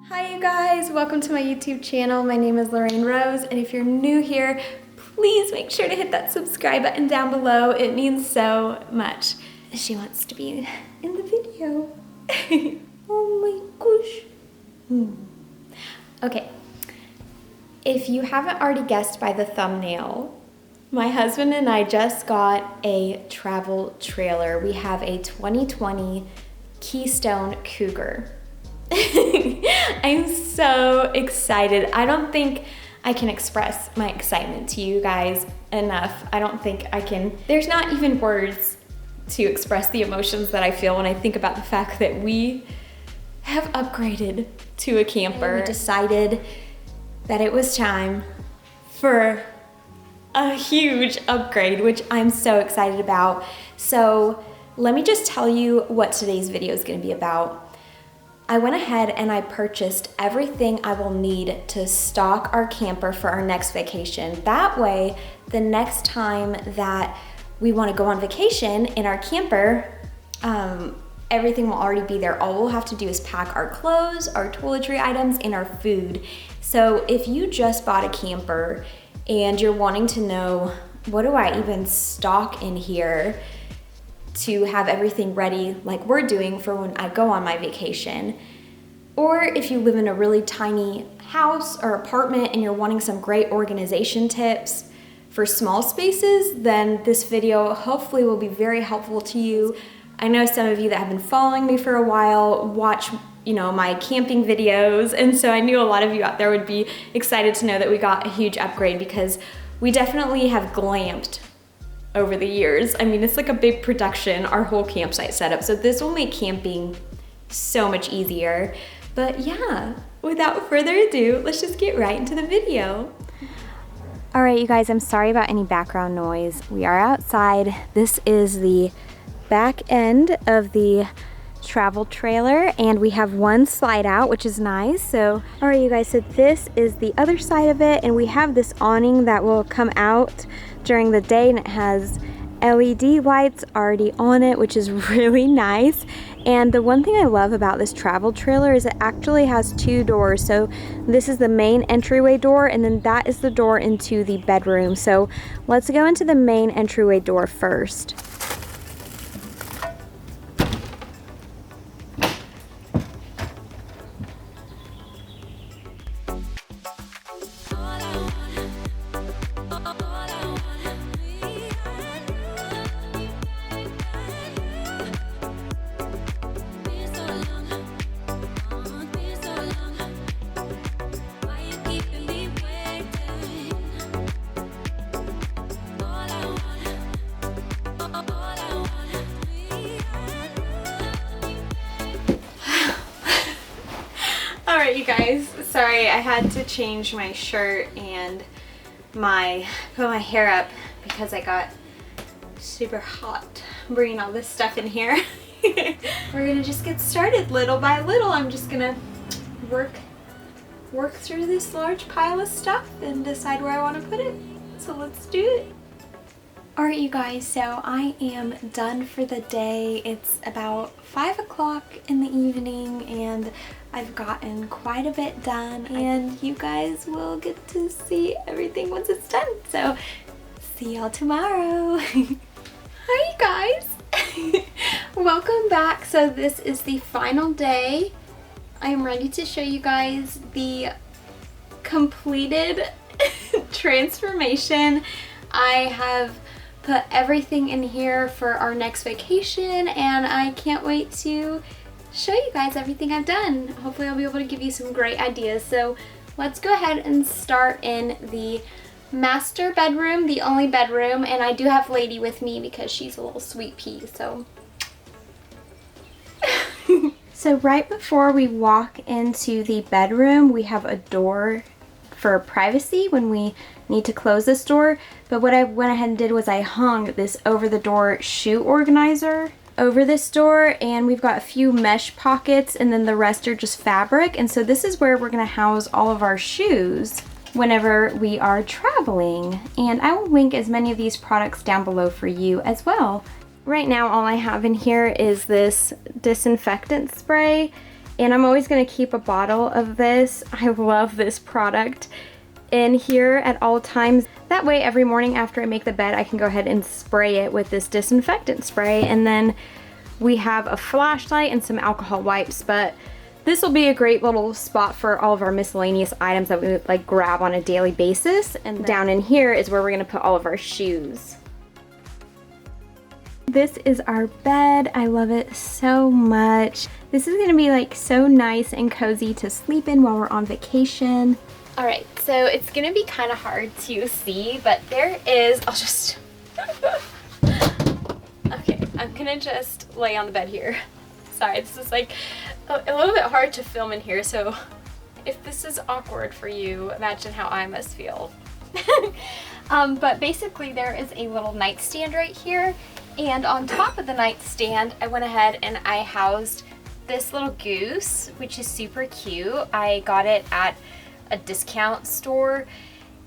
Hi you guys, welcome to my YouTube channel. My name is Lorraine Rose, and if you're new here, please make sure to hit that subscribe button down below. It means so much. She wants to be in the video. Oh my gosh. Okay, if you haven't already guessed by the thumbnail, my husband and I just got a travel trailer. We have a 2020 Keystone Cougar. I'm so excited. I don't think I can express my excitement to you guys enough. I don't think I can. There's not even words to express the emotions that I feel when I think about the fact that we have upgraded to a camper. We decided that it was time for a huge upgrade, which I'm so excited about. So let me just tell you what today's video is going to be about. I went ahead and I purchased everything I will need to stock our camper for our next vacation. That way, the next time that we want to go on vacation in our camper, everything will already be there. All we'll have to do is pack our clothes, our toiletry items, and our food. So if you just bought a camper and you're wanting to know, what do I even stock in here to have everything ready like we're doing for when I go on my vacation? Or if you live in a really tiny house or apartment and you're wanting some great organization tips for small spaces, then this video hopefully will be very helpful to you. I know some of you that have been following me for a while watch, my camping videos, and so I knew a lot of you out there would be excited to know that we got a huge upgrade, because we definitely have glamped over the years. I mean, it's like a big production, our whole campsite setup. So this will make camping so much easier. But yeah, without further ado, let's just get right into the video. All right, you guys, I'm sorry about any background noise. We are outside. This is the back end of the travel trailer, and we have one slide out, which is nice. So, all right, you guys, so this is the other side of it, and we have this awning that will come out during the day, and it has LED lights already on it, which is really nice. And the one thing I love about this travel trailer is it actually has two doors. So this is the main entryway door, and then that is the door into the bedroom. So let's go into the main entryway door first. Alright, you guys, sorry, I had to change my shirt and put my hair up because I got super hot bringing all this stuff in here. We're gonna just get started little by little. I'm just gonna work through this large pile of stuff and decide where I want to put it. So let's do it. Alright, you guys, so I am done for the day. It's about 5 o'clock in the evening, and I've gotten quite a bit done, and you guys will get to see everything once it's done. So see y'all tomorrow. Hi, you guys. Welcome back. So this is the final day. I am ready to show you guys the completed transformation. I have put everything in here for our next vacation, and I can't wait to show you guys everything I've done. Hopefully I'll be able to give you some great ideas. So let's go ahead and start in the master bedroom, the only bedroom, and I do have Lady with me because she's a little sweet pea. So right before we walk into the bedroom, we have a door for privacy when we need to close this door. But what I went ahead and did was I hung this over the door shoe organizer over this door, and we've got a few mesh pockets, and then the rest are just fabric. And so this is where we're gonna house all of our shoes whenever we are traveling. And I will link as many of these products down below for you as well. Right now all I have in here is this disinfectant spray, And I'm always gonna keep a bottle of this. I love this product in here at all times. That way every morning after I make the bed, I can go ahead and spray it with this disinfectant spray. And then we have a flashlight and some alcohol wipes, but this will be a great little spot for all of our miscellaneous items that we would like grab on a daily basis. And down in here is where we're gonna put all of our shoes. This is our bed. I love it so much. This is gonna be like so nice and cozy to sleep in while we're on vacation. All right, so it's gonna be kind of hard to see, but there is, I'll just, okay, I'm gonna just lay on the bed here. Sorry, this is like a little bit hard to film in here, so if this is awkward for you, imagine how I must feel. But basically there is a little nightstand right here, and on top of the nightstand I went ahead and I housed this little goose, which is super cute. I got it at a discount store,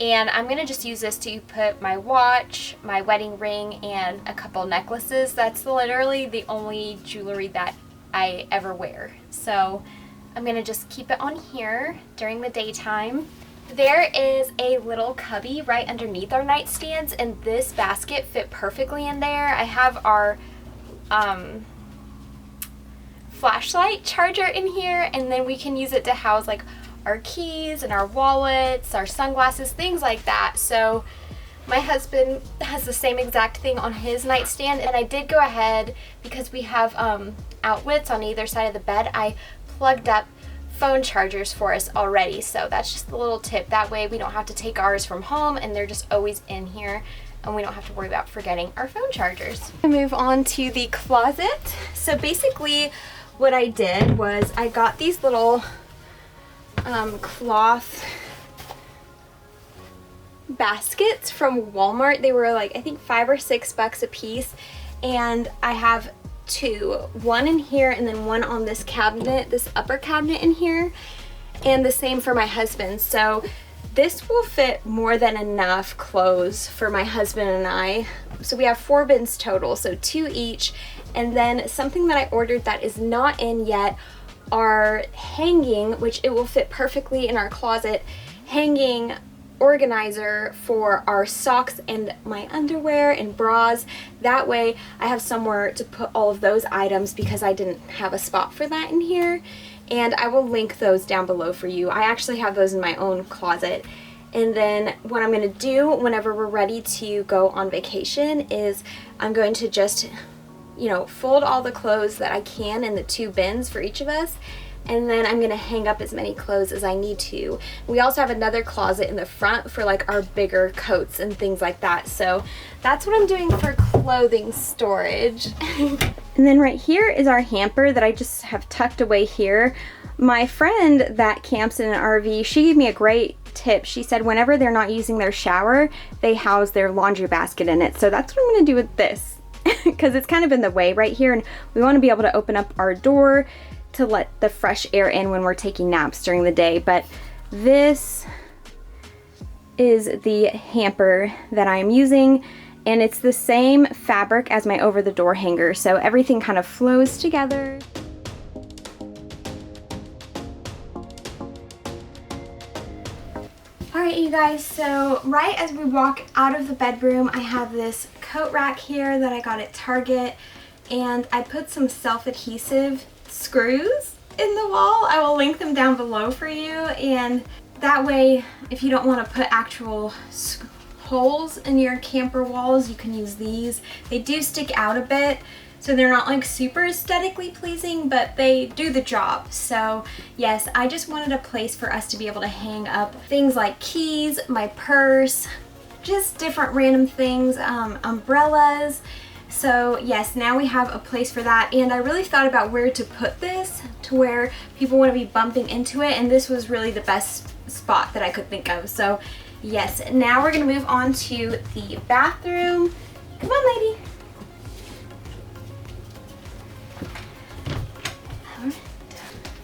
and I'm gonna just use this to put my watch, my wedding ring, and a couple necklaces. That's literally the only jewelry that I ever wear. So I'm gonna just keep it on here during the daytime. There is a little cubby right underneath our nightstands, and this basket fit perfectly in there. I have our flashlight charger in here, and then we can use it to house like our keys and our wallets, our sunglasses, things like that. So my husband has the same exact thing on his nightstand, and I did go ahead, because we have outlets on either side of the bed, I plugged up phone chargers for us already. So that's just a little tip. That way we don't have to take ours from home, and they're just always in here, and we don't have to worry about forgetting our phone chargers. I move on to the closet. So basically what I did was I got these little cloth baskets from Walmart. They were like, I think $5 or $6 a piece, and I have two, one in here and then one on this cabinet, this upper cabinet in here, and the same for my husband. So this will fit more than enough clothes for my husband and I. So we have 4 bins total, so 2 each. And then something that I ordered that is not in yet are hanging, which it will fit perfectly in our closet, hanging organizer for our socks and my underwear and bras. That way I have somewhere to put all of those items, because I didn't have a spot for that in here. And I will link those down below for you. I actually have those in my own closet. And then what I'm going to do whenever we're ready to go on vacation is I'm going to just, you know, fold all the clothes that I can in the 2 bins for each of us, and then I'm gonna hang up as many clothes as I need to. We also have another closet in the front for like our bigger coats and things like that. So that's what I'm doing for clothing storage. And then right here is our hamper that I just have tucked away here. My friend that camps in an RV, she gave me a great tip. She said whenever they're not using their shower, they house their laundry basket in it. So that's what I'm gonna do with this, because it's kind of in the way right here, and we want to be able to open up our door to let the fresh air in when we're taking naps during the day. But this is the hamper that I'm using, and it's the same fabric as my over the door hanger, so everything kind of flows together. Alright you guys, so right as we walk out of the bedroom, I have this coat rack here that I got at Target, and I put some self-adhesive screws in the wall. I will link them down below for you, and that way if you don't want to put actual holes in your camper walls, you can use these. They do stick out a bit, so they're not like super aesthetically pleasing, but they do the job. So yes, I just wanted a place for us to be able to hang up things like keys, my purse, just different random things, umbrellas. So yes, now we have a place for that, and I really thought about where to put this to where people want to be bumping into it, and this was really the best spot that I could think of. So yes, now we're going to move on to the bathroom. Come on, lady.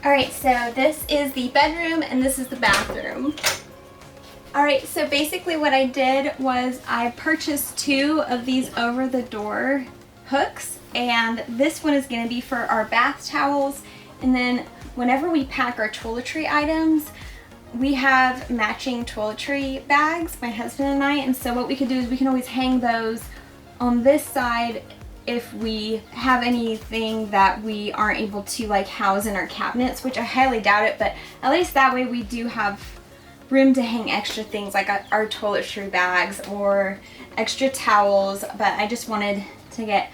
Alright, so this is the bedroom and this is the bathroom. Alright, so basically what I did was I purchased 2 of these over-the-door hooks, and this one is going to be for our bath towels, and then whenever we pack our toiletry items, we have matching toiletry bags, my husband and I, and so what we could do is we can always hang those on this side if we have anything that we aren't able to like house in our cabinets, which I highly doubt it, but at least that way we do have room to hang extra things like our toiletry bags or extra towels. But I just wanted to get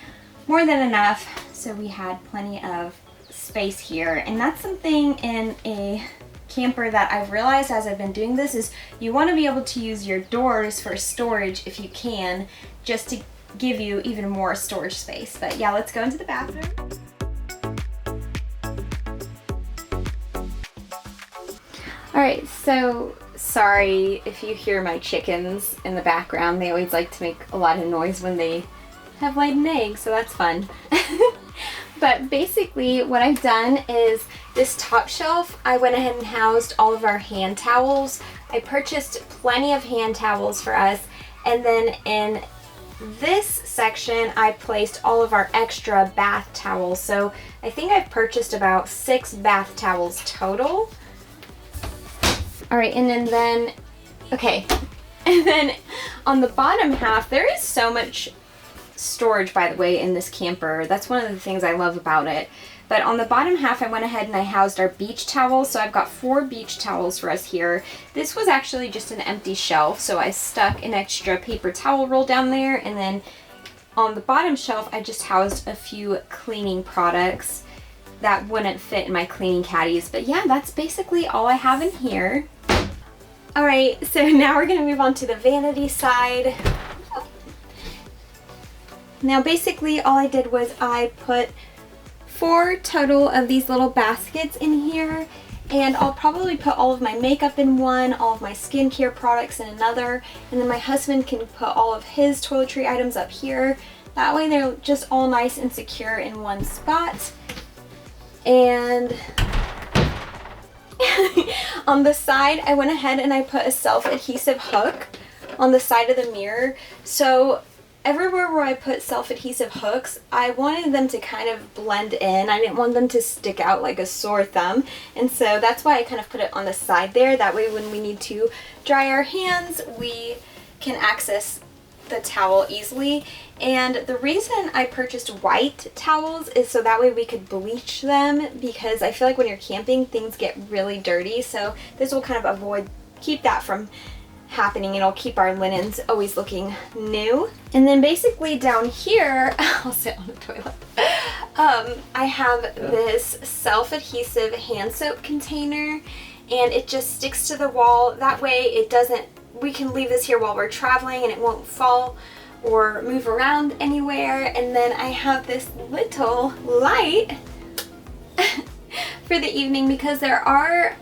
more than enough so we had plenty of space here. And that's something in a camper that I've realized as I've been doing this is you want to be able to use your doors for storage if you can, just to give you even more storage space. But yeah, let's go into the bathroom. Alright, so sorry if you hear my chickens in the background. They always like to make a lot of noise when they have laid an egg, so that's fun. But basically what I've done is this top shelf, I went ahead and housed all of our hand towels. I purchased plenty of hand towels for us, and then in this section I placed all of our extra bath towels. So I think I've purchased about 6 bath towels total. Alright, and then okay, and then on the bottom half there is so much storage, by the way, in this camper. That's one of the things I love about it. But on the bottom half I went ahead and I housed our beach towels. So I've got 4 beach towels for us here. This was actually just an empty shelf, so I stuck an extra paper towel roll down there, and then on the bottom shelf I just housed a few cleaning products that wouldn't fit in my cleaning caddies. But yeah, that's basically all I have in here. Alright, so now we're going to move on to the vanity side. Now basically all I did was I put 4 total of these little baskets in here, and I'll probably put all of my makeup in one, all of my skincare products in another, and then my husband can put all of his toiletry items up here. That way they're just all nice and secure in one spot. And on the side I went ahead and I put a self-adhesive hook on the side of the mirror. So everywhere where I put self-adhesive hooks, I wanted them to kind of blend in. I didn't want them to stick out like a sore thumb. And so that's why I kind of put it on the side there. That way when we need to dry our hands, we can access the towel easily. And the reason I purchased white towels is so that way we could bleach them, because I feel like when you're camping, things get really dirty. So this will kind of keep that from happening. It'll keep our linens always looking new. And then basically down here, I'll sit on the toilet. I have this self-adhesive hand soap container, and it just sticks to the wall. That way it doesn't, we can leave this here while we're traveling and it won't fall or move around anywhere. And then I have this little light for the evening, because there are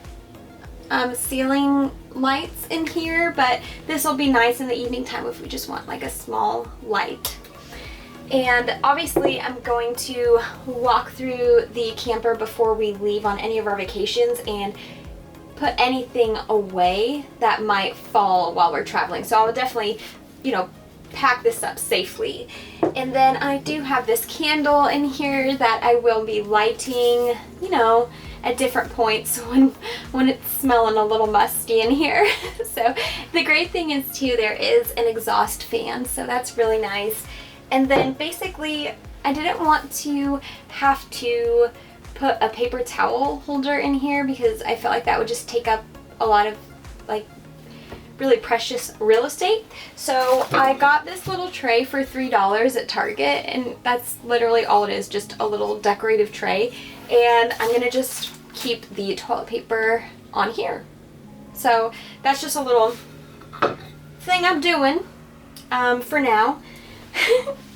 ceiling lights in here, but this will be nice in the evening time if we just want like a small light. And obviously I'm going to walk through the camper before we leave on any of our vacations and put anything away that might fall while we're traveling. So I'll definitely, you know, pack this up safely. And then I do have this candle in here that I will be lighting, you know, at different points when it's smelling a little musty in here. So the great thing is too, there is an exhaust fan, so that's really nice. And then basically I didn't want to have to put a paper towel holder in here, because I felt like that would just take up a lot of like really precious real estate. So I got this little tray for $3 at Target, and that's literally all it is, just a little decorative tray. And I'm gonna just keep the toilet paper on here. So that's just a little thing I'm doing for now.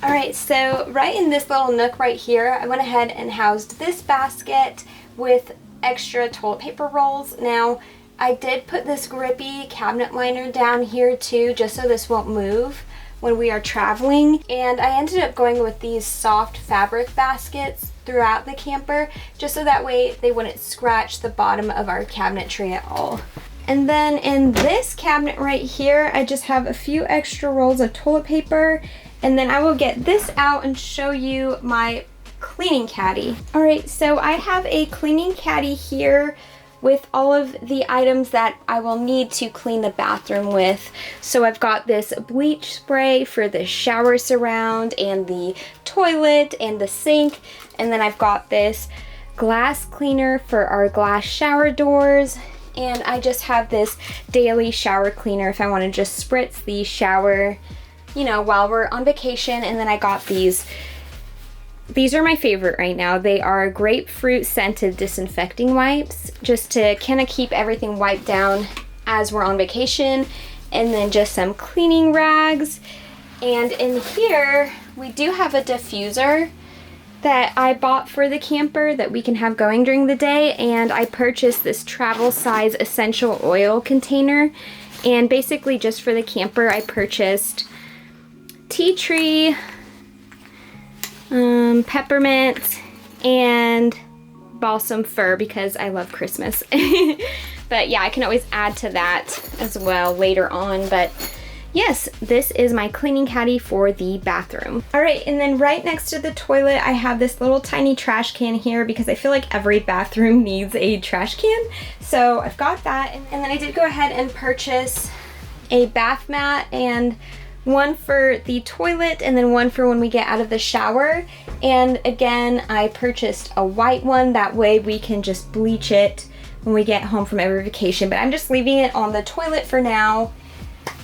Alright, so right in this little nook right here, I went ahead and housed this basket with extra toilet paper rolls. Now, I did put this grippy cabinet liner down here too, just so this won't move when we are traveling. And I ended up going with these soft fabric baskets throughout the camper, just so that way they wouldn't scratch the bottom of our cabinetry at all. And then in this cabinet right here, I just have a few extra rolls of toilet paper. And then I will get this out and show you my cleaning caddy. All right, so I have a cleaning caddy here with all of the items that I will need to clean the bathroom with. So I've got this bleach spray for the shower surround and the toilet and the sink. And then I've got this glass cleaner for our glass shower doors. And I just have this daily shower cleaner if I want to just spritz the shower, you know, while we're on vacation. And then I got these. These are my favorite right now. They are grapefruit scented disinfecting wipes, just to kind of keep everything wiped down as we're on vacation. And then just some cleaning rags. And in here, we do have a diffuser that I bought for the camper that we can have going during the day. And I purchased this travel size essential oil container. And basically just for the camper, I purchased tea tree, peppermint, and balsam fir because I love Christmas. But yeah, I can always add to that as well later on. But yes, this is my cleaning caddy for the bathroom. All right, and then right next to the toilet, I have this little tiny trash can here because I feel like every bathroom needs a trash can. So I've got that. And then I did go ahead and purchase a bath mat, and one for the toilet and then one for when we get out of the shower. And again, I purchased a white one, that way we can just bleach it when we get home from every vacation. But I'm just leaving it on the toilet for now,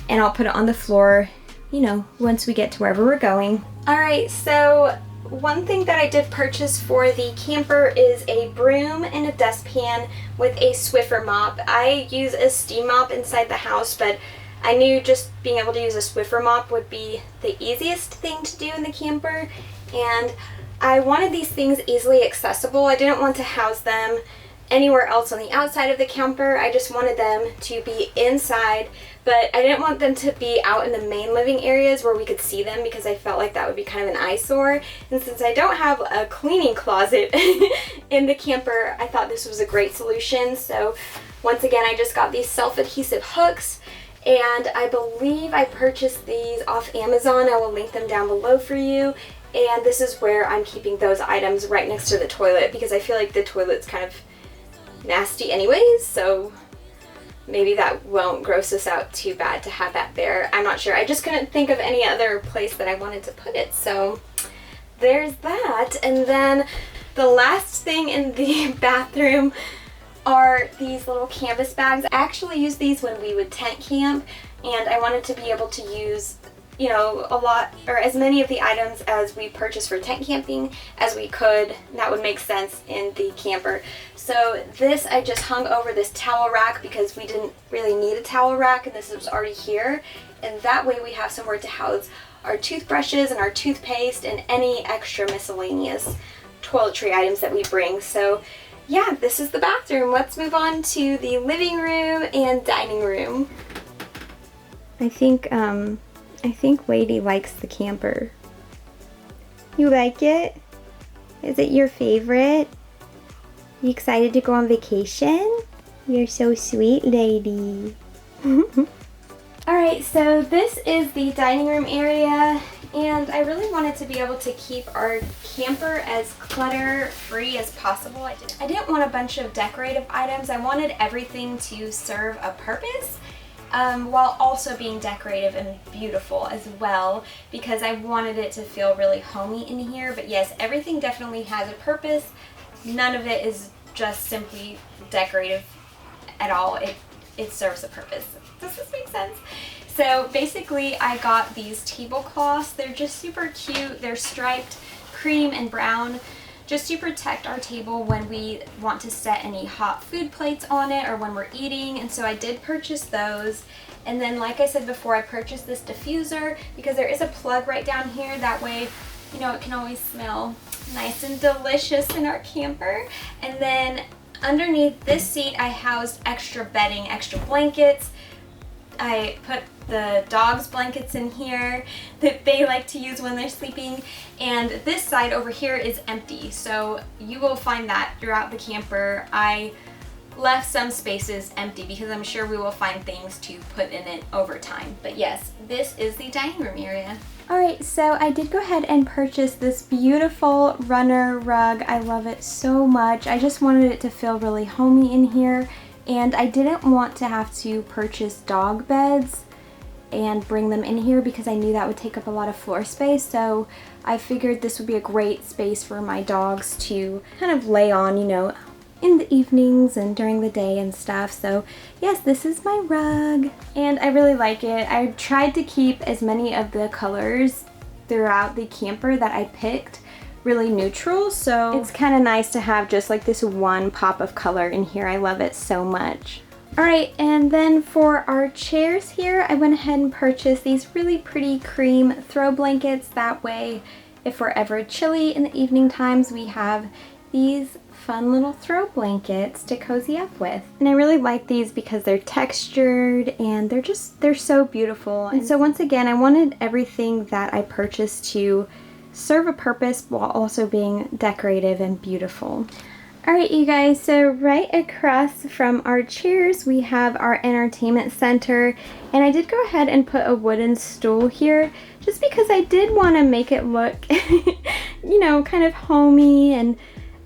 and I'll put it on the floor, you know, once we get to wherever we're going. All right, so one thing that I did purchase for the camper is a broom and a dustpan with a Swiffer mop. I use a steam mop inside the house, but I knew just being able to use a Swiffer mop would be the easiest thing to do in the camper, and I wanted these things easily accessible. I didn't want to house them anywhere else on the outside of the camper. I just wanted them to be inside, but I didn't want them to be out in the main living areas where we could see them because I felt like that would be kind of an eyesore. And since I don't have a cleaning closet in the camper, I thought this was a great solution. So once again, I just got these self-adhesive hooks, and I believe I purchased these off Amazon. I will link them down below for you. And this is where I'm keeping those items, right next to the toilet, because I feel like the toilet's kind of nasty anyways, so maybe that won't gross us out too bad to have that there. I'm not sure. I just couldn't think of any other place that I wanted to put it, so there's that. And then the last thing in the bathroom are these little canvas bags. I actually used these when we would tent camp, and I wanted to be able to use, you know, a lot, or as many of the items as we purchased for tent camping as we could. That would make sense in the camper. So this I just hung over this towel rack because we didn't really need a towel rack, and this was already here. And that way we have somewhere to house our toothbrushes and our toothpaste and any extra miscellaneous toiletry items that we bring. So yeah, this is the bathroom. Let's move on to the living room and dining room. I think Lady likes the camper. You like it? Is it your favorite? You excited to go on vacation? You're so sweet, Lady. Alright, so this is the dining room area, and I really wanted to be able to keep our camper as clutter-free as possible. I didn't want a bunch of decorative items. I wanted everything to serve a purpose, while also being decorative and beautiful as well, because I wanted it to feel really homey in here. But yes, everything definitely has a purpose. None of it is just simply decorative at all. It serves a purpose. Does this make sense? So basically I got these tablecloths. They're just super cute. They're striped cream and brown, just to protect our table when we want to set any hot food plates on it or when we're eating. And so I did purchase those. And then, like I said before, I purchased this diffuser because there is a plug right down here. That way, you know, it can always smell nice and delicious in our camper. And then underneath this seat, I housed extra bedding, extra blankets. I put the dog's blankets in here that they like to use when they're sleeping, and this side over here is empty, so you will find that throughout the camper. I left some spaces empty because I'm sure we will find things to put in it over time. But yes, this is the dining room area. Alright, so I did go ahead and purchase this beautiful runner rug. I love it so much. I just wanted it to feel really homey in here, and I didn't want to have to purchase dog beds and bring them in here because I knew that would take up a lot of floor space. So I figured this would be a great space for my dogs to kind of lay on, you know, in the evenings and during the day and stuff. So yes, this is my rug and I really like it. I tried to keep as many of the colors throughout the camper that I picked really neutral, so it's kind of nice to have just like this one pop of color in here. I love it so much. Alright, and then for our chairs here, I went ahead and purchased these really pretty cream throw blankets. That way, if we're ever chilly in the evening times, we have these fun little throw blankets to cozy up with. And I really like these because they're textured and they're so beautiful. And so once again, I wanted everything that I purchased to serve a purpose while also being decorative and beautiful. Alright you guys, so right across from our chairs we have our entertainment center, and I did go ahead and put a wooden stool here just because I did want to make it look you know, kind of homey, and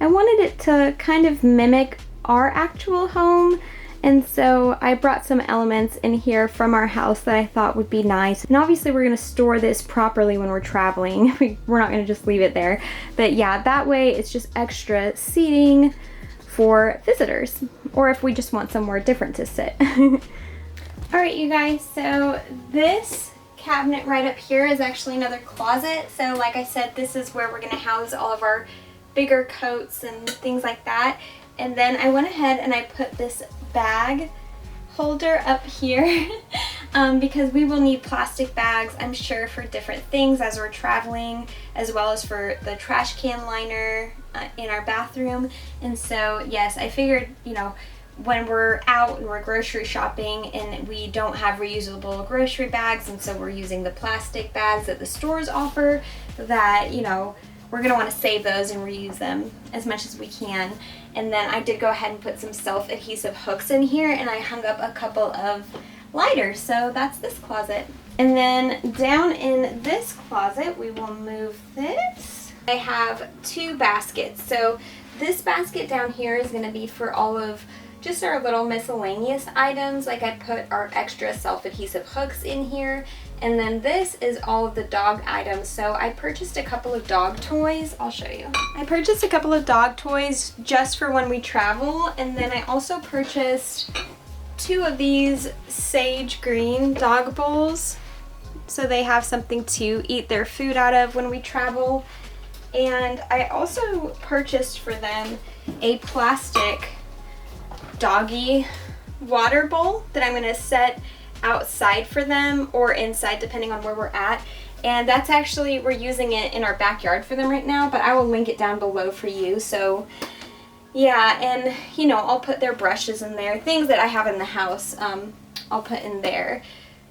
I wanted it to kind of mimic our actual home. And so I brought some elements in here from our house that I thought would be nice. And obviously we're going to store this properly when we're traveling. We're not going to just leave it there. But yeah, that way it's just extra seating for visitors, or if we just want somewhere different to sit. Alright you guys, so this cabinet right up here is actually another closet. So like I said, this is where we're going to house all of our bigger coats and things like that. And then I went ahead and I put this bag holder up here because we will need plastic bags, I'm sure, for different things as we're traveling, as well as for the trash can liner in our bathroom. And so yes, I figured, you know, when we're out and we're grocery shopping and we don't have reusable grocery bags, and so we're using the plastic bags that the stores offer, that, you know, we're going to want to save those and reuse them as much as we can. And then I did go ahead and put some self-adhesive hooks in here, and I hung up a couple of lighters. So that's this closet. And then down in this closet, we will move this. I have two baskets. So this basket down here is going to be for all of just our little miscellaneous items. Like I put our extra self-adhesive hooks in here. And then this is all of the dog items. So I purchased a couple of dog toys. I'll show you. I purchased a couple of dog toys just for when we travel. And then I also purchased two of these sage green dog bowls, so they have something to eat their food out of when we travel. And I also purchased for them a plastic doggy water bowl that I'm going to set outside for them or inside depending on where we're at. And that's actually, we're using it in our backyard for them right now, but I will link it down below for you. So yeah, and you know, I'll put their brushes in there, things that I have in the house, I'll put in there.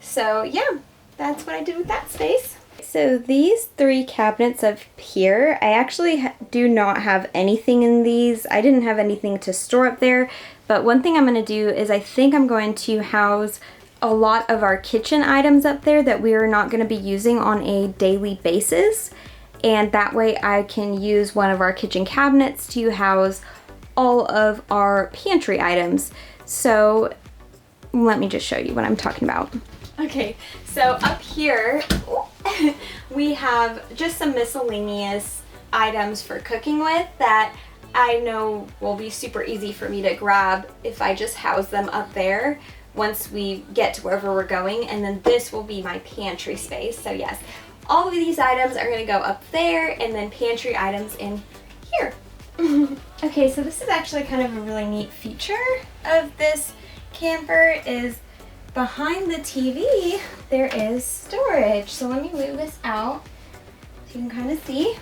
So yeah, that's what I did with that space. So these three cabinets up here, I actually do not have anything in these. I didn't have anything to store up there, but one thing I'm going to do is I think I'm going to house a lot of our kitchen items up there that we are not going to be using on a daily basis, and that way I can use one of our kitchen cabinets to house all of our pantry items. So let me just show you what I'm talking about. Okay, so up here we have just some miscellaneous items for cooking with that I know will be super easy for me to grab if I just house them up there once we get to wherever we're going. And then this will be my pantry space. So yes, all of these items are going to go up there, and then pantry items in here. Okay, so this is actually kind of a really neat feature of this camper is behind the TV there is storage. So let me move this out so you can kind of see.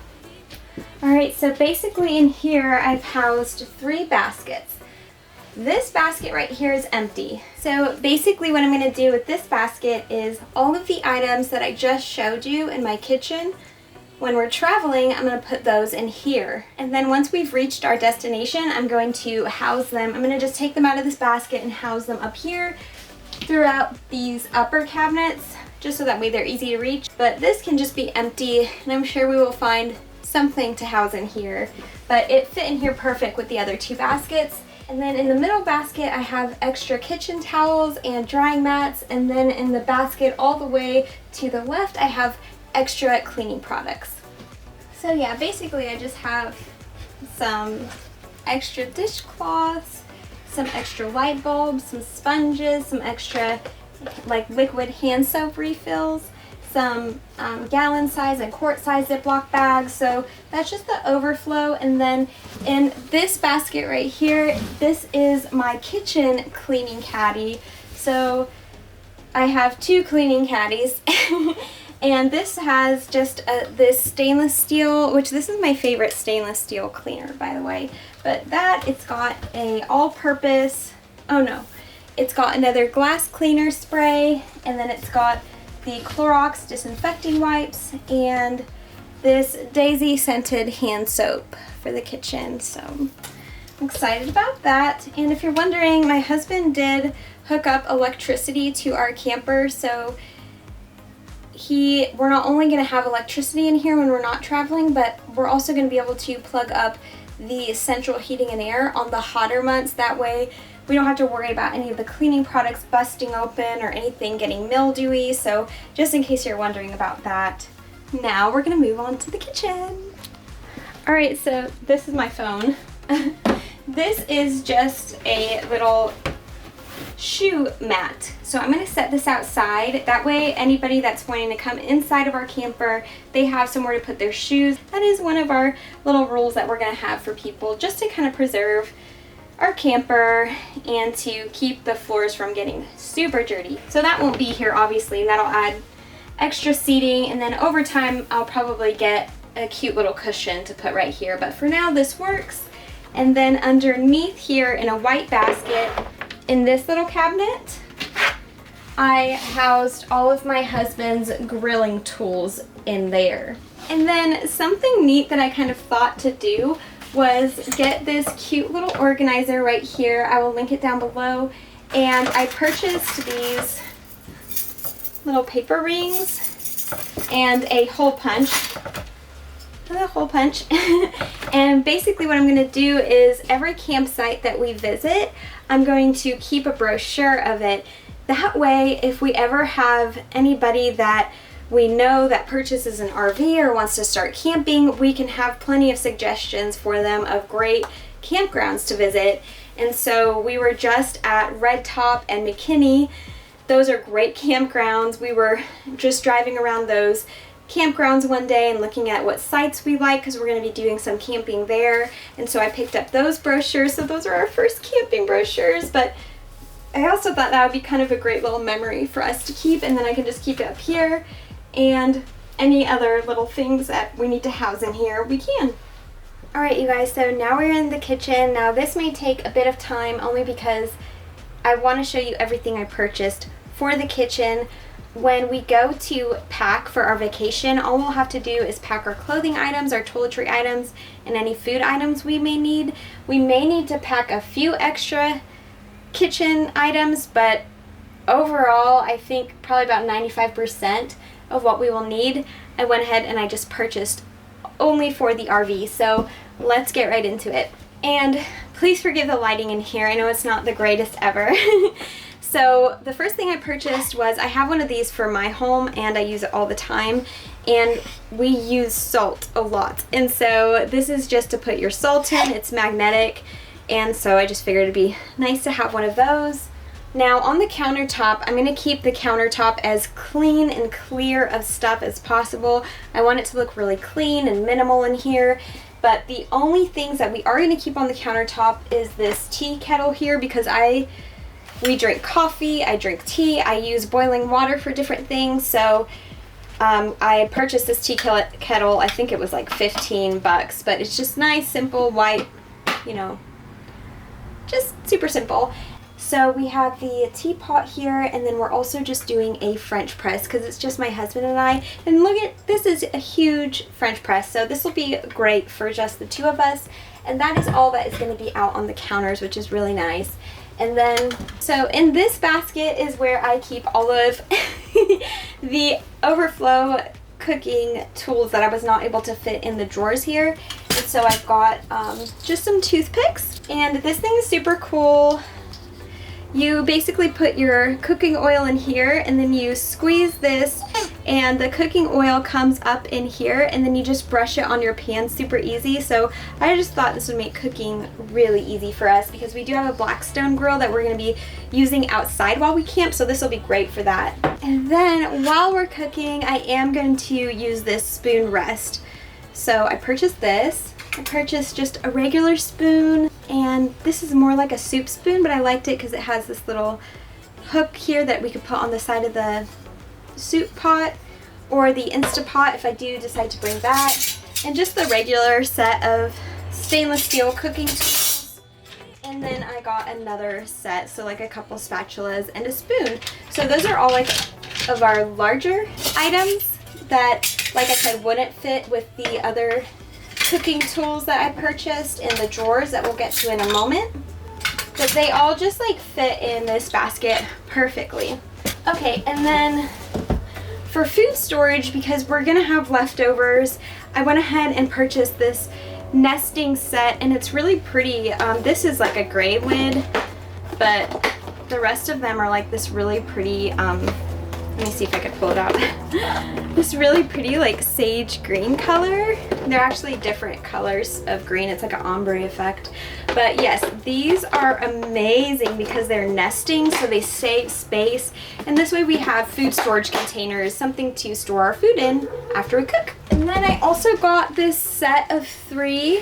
Alright, so basically in here I've housed 3 baskets. This basket right here is empty. So basically what I'm going to do with this basket is all of the items that I just showed you in my kitchen, when we're traveling, I'm going to put those in here. And then once we've reached our destination, I'm going to house them. I'm going to just take them out of this basket and house them up here throughout these upper cabinets, just so that way they're easy to reach. But this can just be empty, and I'm sure we will find something to house in here. But it fit in here perfect with the other two baskets. And then in the middle basket, I have extra kitchen towels and drying mats. And then in the basket all the way to the left, I have extra cleaning products. So yeah, basically I just have some extra dishcloths, some extra light bulbs, some sponges, some extra like liquid hand soap refills, some gallon size and quart size Ziploc bags. So that's just the overflow. And then in this basket right here, this is my kitchen cleaning caddy. So I have two cleaning caddies. And this has just this stainless steel, which this is my favorite stainless steel cleaner, by the way. But it's got a all-purpose, it's got another glass cleaner spray, and then it's got the Clorox disinfecting wipes, and this daisy scented hand soap for the kitchen. So I'm excited about that. And if you're wondering, my husband did hook up electricity to our camper, so we're not only going to have electricity in here when we're not traveling, but we're also going to be able to plug up the central heating and air on the hotter months. That way we don't have to worry about any of the cleaning products busting open or anything getting mildewy. So just in case you're wondering about that. Now we're going to move on to the kitchen. Alright, so this is my phone. This is just a little shoe mat. So I'm going to set this outside. That way anybody that's wanting to come inside of our camper, they have somewhere to put their shoes. That is one of our little rules that we're going to have for people, just to kind of preserve our camper and to keep the floors from getting super dirty. So that won't be here obviously, and that'll add extra seating, and then over time I'll probably get a cute little cushion to put right here, but for now this works. And then underneath here in a white basket, in this little cabinet, I housed all of my husband's grilling tools in there. And then something neat that I kind of thought to do was get this cute little organizer right here. I will link it down below. And I purchased these little paper rings and a hole punch. And basically what I'm going to do is every campsite that we visit, I'm going to keep a brochure of it. That way, if we ever have anybody that we know that purchases an RV or wants to start camping, we can have plenty of suggestions for them of great campgrounds to visit. And so we were just at Red Top and McKinney. Those are great campgrounds. We were just driving around those campgrounds one day and looking at what sites we like, because we're going to be doing some camping there. And so I picked up those brochures. So those are our first camping brochures, but I also thought that would be kind of a great little memory for us to keep, and then I can just keep it up here, and any other little things that we need to house in here, we can. Alright you guys, so now we're in the kitchen. Now this may take a bit of time only because I want to show you everything I purchased for the kitchen. When we go to pack for our vacation, all we'll have to do is pack our clothing items, our toiletry items, and any food items we may need. We may need to pack a few extra kitchen items, but overall I think probably about 95% of what we will need I went ahead and I just purchased only for the RV. So let's get right into it. And please forgive the lighting in here. I know it's not the greatest ever. So the first thing I purchased was, I have one of these for my home and I use it all the time, and we use salt a lot. And so this is just to put your salt in. It's magnetic, and so I just figured it'd be nice to have one of those. Now on the countertop, I'm going to keep the countertop as clean and clear of stuff as possible. I want it to look really clean and minimal in here. But the only things that we are going to keep on the countertop is this tea kettle here, because we drink coffee, I drink tea, I use boiling water for different things. So I purchased this tea kettle, I think it was like 15 bucks, but it's just nice, simple, white, you know, just super simple. So we have the teapot here, and then we're also just doing a French press because it's just my husband and I. And look at, this is a huge French press, so this will be great for just the two of us. And that is all that is going to be out on the counters, which is really nice. And then, so in this basket is where I keep all of the overflow cooking tools that I was not able to fit in the drawers here. And so I've got just some toothpicks. And this thing is super cool. You basically put your cooking oil in here and then you squeeze this and the cooking oil comes up in here and then you just brush it on your pan super easy. So I just thought this would make cooking really easy for us because we do have a Blackstone grill that we're going to be using outside while we camp, so this will be great for that. And then while we're cooking, I am going to use this spoon rest. So I purchased this. I purchased just a regular spoon, and this is more like a soup spoon, but I liked it because it has this little hook here that we could put on the side of the soup pot or the Instapot if I do decide to bring that. And just the regular set of stainless steel cooking tools. And then I got another set, so like a couple spatulas and a spoon. So those are all like of our larger items that, like I said, wouldn't fit with the other cooking tools that I purchased in the drawers that we'll get to in a moment. But they all just like fit in this basket perfectly. Okay, and then for food storage, because we're gonna have leftovers, I went ahead and purchased this nesting set, and it's really pretty. This is like a gray lid, but the rest of them are like this really pretty, let me see if I can pull it out. This really pretty like sage green color. They're actually different colors of green. It's like an ombre effect. But yes, these are amazing because they're nesting, so they save space. And this way we have food storage containers, something to store our food in after we cook. And then I also got this set of 3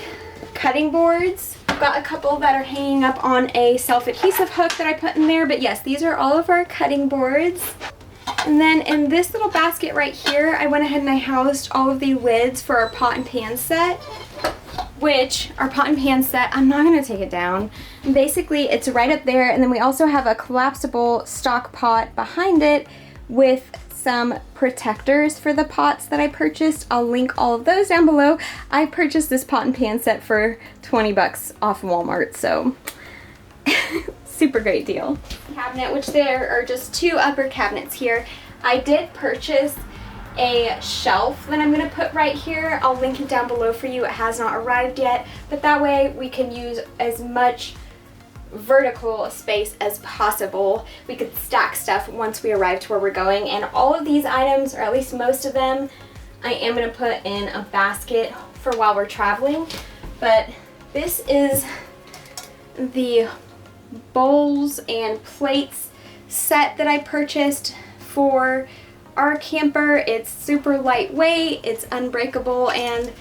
cutting boards. I've got a couple that are hanging up on a self-adhesive hook that I put in there. But yes, these are all of our cutting boards. And then in this little basket right here, I went ahead and I housed all of the lids for our pot and pan set, which our pot and pan set, I'm not going to take it down. Basically, it's right up there, and then we also have a collapsible stock pot behind it with some protectors for the pots that I purchased. I'll link all of those down below. I purchased this pot and pan set for 20 bucks off Walmart, so super great deal. Cabinet, which there are just 2 upper cabinets here. I did purchase a shelf that I'm going to put right here. I'll link it down below for you. It has not arrived yet, but that way we can use as much vertical space as possible. We could stack stuff once we arrive to where we're going, and all of these items, or at least most of them, I am going to put in a basket for while we're traveling. But this is the bowls and plates set that I purchased for our camper. It's super lightweight, it's unbreakable, and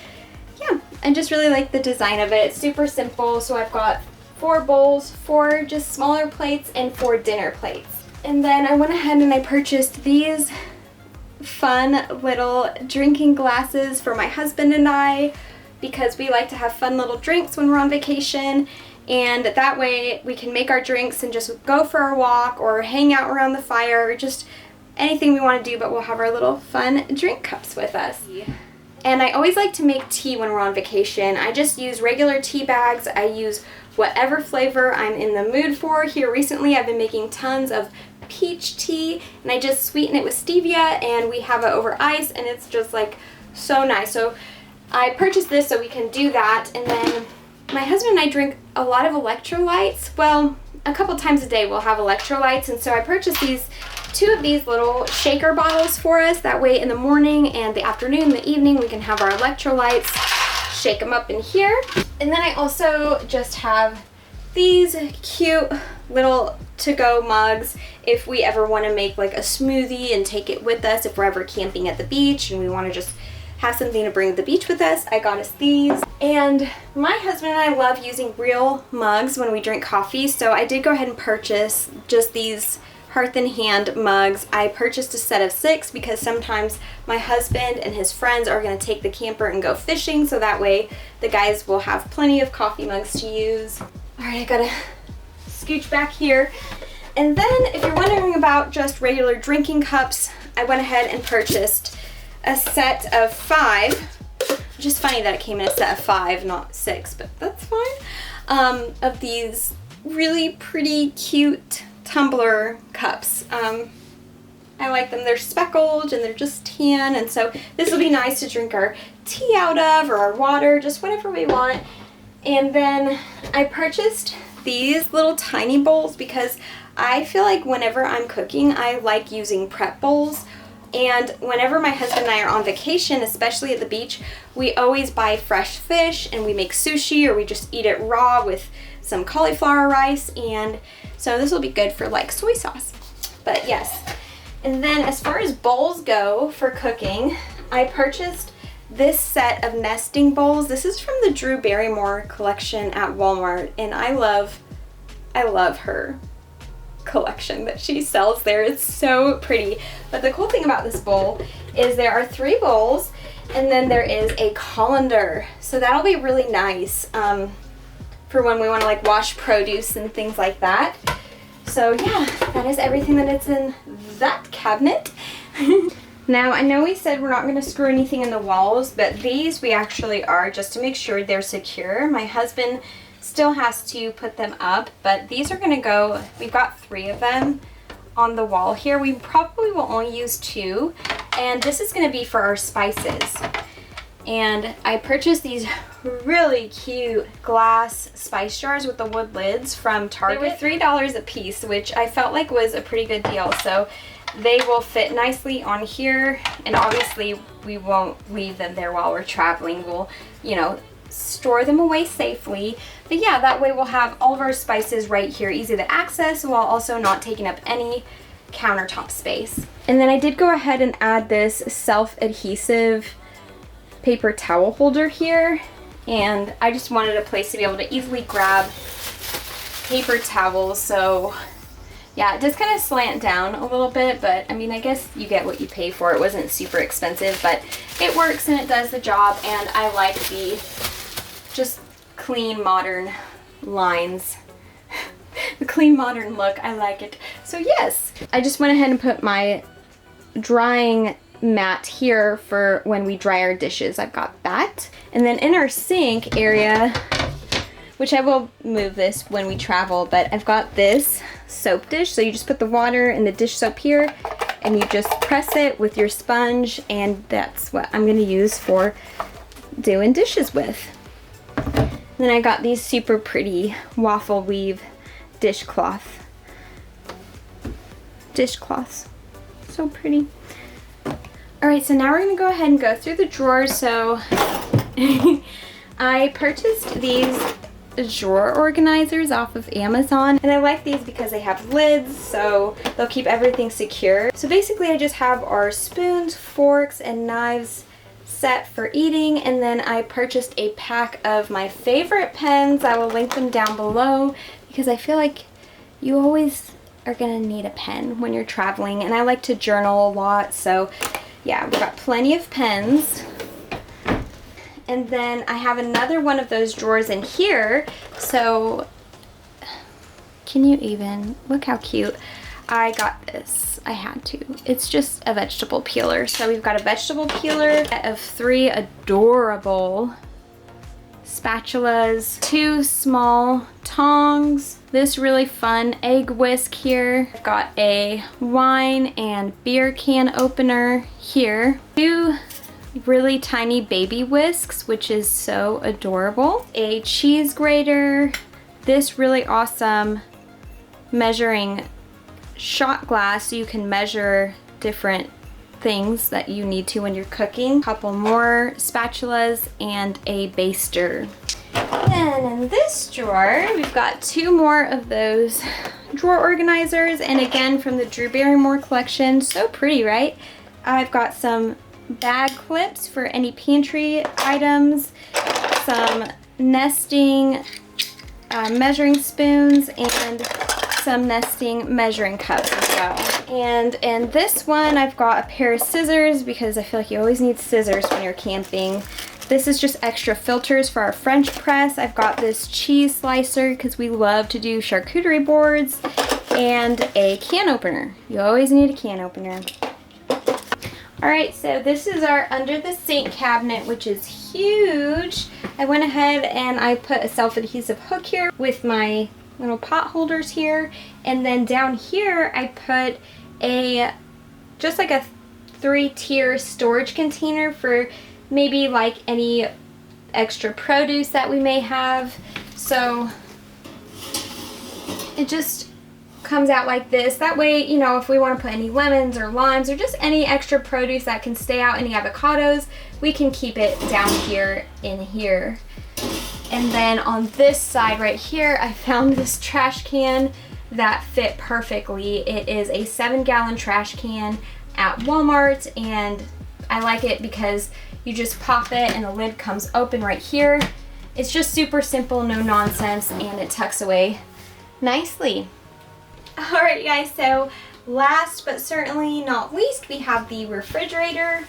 yeah, I just really like the design of it. It's super simple. So I've got 4 bowls, 4 just smaller plates, and 4 dinner plates. And then I went ahead and I purchased these fun little drinking glasses for my husband and I, because we like to have fun little drinks when we're on vacation. And that way we can make our drinks and just go for a walk or hang out around the fire, or just anything we want to do, but we'll have our little fun drink cups with us. And I always like to make tea when we're on vacation. I just use regular tea bags. I use whatever flavor I'm in the mood for. Here recently I've been making tons of peach tea, and I just sweeten it with stevia, and we have it over ice, and it's just like so nice. So I purchased this so we can do that. And then my husband and I drink a lot of electrolytes. Well, a couple times a day we'll have electrolytes, and so I purchased these 2 of these little shaker bottles for us. That way in the morning and the afternoon, the evening, we can have our electrolytes, shake them up in here. And then I also just have these cute little to-go mugs if we ever want to make like a smoothie and take it with us if we're ever camping at the beach and we want to just have something to bring to the beach with us. I got us these. And my husband and I love using real mugs when we drink coffee, so I did go ahead and purchase just these Hearth and Hand mugs. I purchased a set of 6 because sometimes my husband and his friends are going to take the camper and go fishing, so that way the guys will have plenty of coffee mugs to use. Alright, I gotta scooch back here. And then if you're wondering about just regular drinking cups, I went ahead and purchased a set of 5, which is funny that it came in a set of 5, not 6, but that's fine, of these really pretty cute tumbler cups. I I like them. They're speckled and they're just tan, and so this will be nice to drink our tea out of, or our water, just whatever we want. And then I purchased these little tiny bowls because I feel like whenever I'm cooking, I like using prep bowls. And whenever my husband and I are on vacation, especially at the beach, we always buy fresh fish and we make sushi, or we just eat it raw with some cauliflower rice. And so this will be good for like soy sauce. But yes. And then as far as bowls go for cooking, I purchased this set of nesting bowls. This is from the Drew Barrymore collection at Walmart, and I love her collection that she sells there. It's so pretty. But the cool thing about this bowl is there are 3 bowls, and then there is a colander. So that'll be really nice for when we want to like wash produce and things like that. So yeah, that is everything that is in that cabinet. Now, I know we said we're not going to screw anything in the walls, but these we actually are, just to make sure they're secure. My husband still has to put them up, but these are going to go, we've got 3 of them on the wall here. We probably will only use 2, and this is going to be for our spices. And I purchased these really cute glass spice jars with the wood lids from Target. They were $3 a piece, which I felt like was a pretty good deal. So they will fit nicely on here, and obviously we won't leave them there while we're traveling. We'll, you know, store them away safely. But yeah, that way we'll have all of our spices right here, easy to access, while also not taking up any countertop space. And then I did go ahead and add this self-adhesive paper towel holder here, and I just wanted a place to be able to easily grab paper towels. So yeah, it does kind of slant down a little bit, but I mean, I guess you get what you pay for. It wasn't super expensive, but it works and it does the job, and I like the just clean modern lines. The clean modern look, I like it. So yes, I just went ahead and put my drying mat here for when we dry our dishes. I've got that. And then in our sink area, which I will move this when we travel, but I've got this soap dish. So you just put the water and the dish soap here, and you just press it with your sponge, and that's what I'm going to use for doing dishes with. And then I got these super pretty waffle weave dishcloths. So pretty. Alright, so now we're going to go ahead and go through the drawers. So I purchased these drawer organizers off of Amazon, and I like these because they have lids, so they'll keep everything secure. So basically I just have our spoons, forks, and knives set for eating, and then I purchased a pack of my favorite pens. I will link them down below because I feel like you always are going to need a pen when you're traveling, and I like to journal a lot, so yeah, we've got plenty of pens. And then I have another one of those drawers in here. So can you even look how cute? I got this. I had to. It's just a vegetable peeler. So we've got a vegetable peeler of 3 adorable spatulas, 2 small tongs, this really fun egg whisk here. I've got a wine and beer can opener here, 2 really tiny baby whisks, which is so adorable, a cheese grater, this really awesome measuring shot glass so you can measure different things that you need to when you're cooking, a couple more spatulas, and a baster. And in this drawer, we've got 2 more of those drawer organizers, and again from the Drew Barrymore collection. So pretty, right? I've got some bag clips for any pantry items, some nesting measuring spoons, and some nesting measuring cups as well. And in this one, I've got a pair of scissors because I feel like you always need scissors when you're camping. This is just extra filters for our French press. I've got this cheese slicer because we love to do charcuterie boards, and a can opener. You always need a can opener. Alright, so this is our under the sink cabinet, which is huge. I went ahead and I put a self-adhesive hook here with my little pot holders here, and then down here I put a just like a 3-tier storage container for maybe like any extra produce that we may have. So it just comes out like this. That way, you know, if we want to put any lemons or limes or just any extra produce that can stay out, any avocados, we can keep it down here in here. And then on this side right here, I found this trash can that fit perfectly. It is a 7-gallon trash can at Walmart, and I like it because you just pop it and the lid comes open right here. It's just super simple, no nonsense, and it tucks away nicely. Alright guys, so last but certainly not least, we have the refrigerator.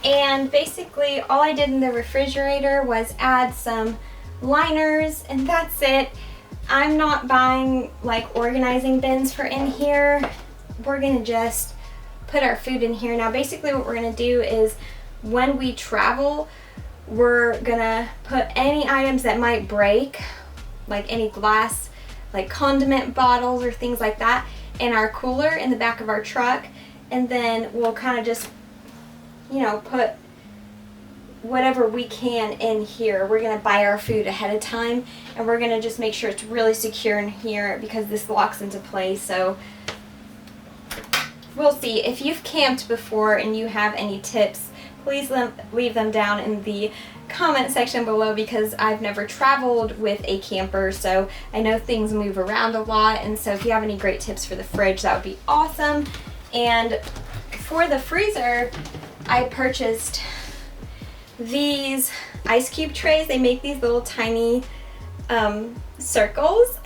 And basically all I did in the refrigerator was add some liners, and that's it. I'm not buying like organizing bins for in here. We're gonna just put our food in here. Now basically what we're gonna do is when we travel, we're gonna put any items that might break, like any glass, like condiment bottles or things like that, in our cooler in the back of our truck, and then we'll kind of just, you know, put whatever we can in here. We're gonna buy our food ahead of time, and we're gonna just make sure it's really secure in here because this locks into place. So we'll see. If you've camped before and you have any tips, please leave them down in the comment section below, because I've never traveled with a camper, so I know things move around a lot. And so if you have any great tips for the fridge, that would be awesome. And for the freezer, I purchased these ice cube trays. They make these little tiny circles,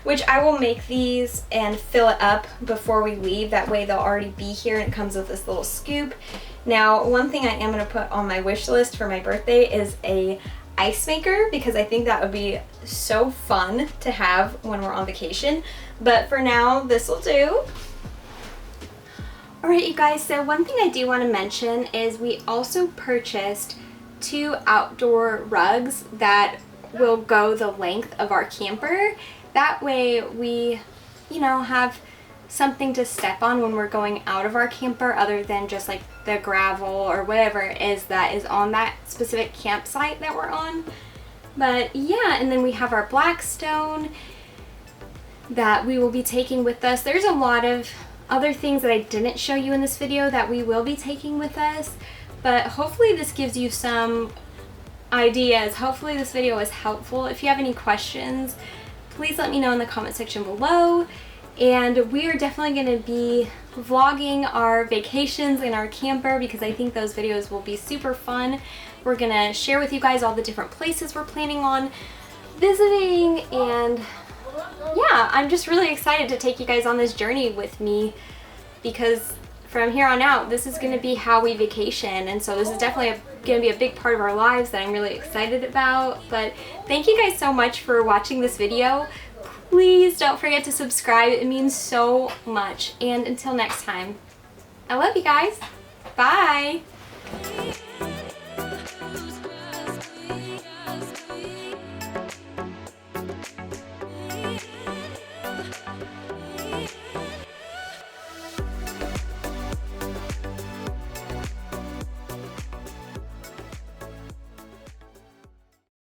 which I will make these and fill it up before we leave. That way they'll already be here, and it comes with this little scoop. Now, one thing I am going to put on my wish list for my birthday is a ice maker, because I think that would be so fun to have when we're on vacation. But for now, this will do. Alright you guys, so one thing I do want to mention is we also purchased 2 outdoor rugs that will go the length of our camper. That way we, you know, have something to step on when we're going out of our camper, other than just like the gravel or whatever it is that is on that specific campsite that we're on. But yeah, and then we have our Blackstone that we will be taking with us. There's a lot of other things that I didn't show you in this video that we will be taking with us, but hopefully this gives you some ideas. Hopefully this video was helpful. If you have any questions, please let me know in the comment section below. And we are definitely going to be vlogging our vacations in our camper, because I think those videos will be super fun. We're going to share with you guys all the different places we're planning on visiting, and yeah, I'm just really excited to take you guys on this journey with me, because from here on out, this is going to be how we vacation, and so this is definitely going to be a big part of our lives that I'm really excited about. But thank you guys so much for watching this video. Please don't forget to subscribe. It means so much. And until next time, I love you guys. Bye.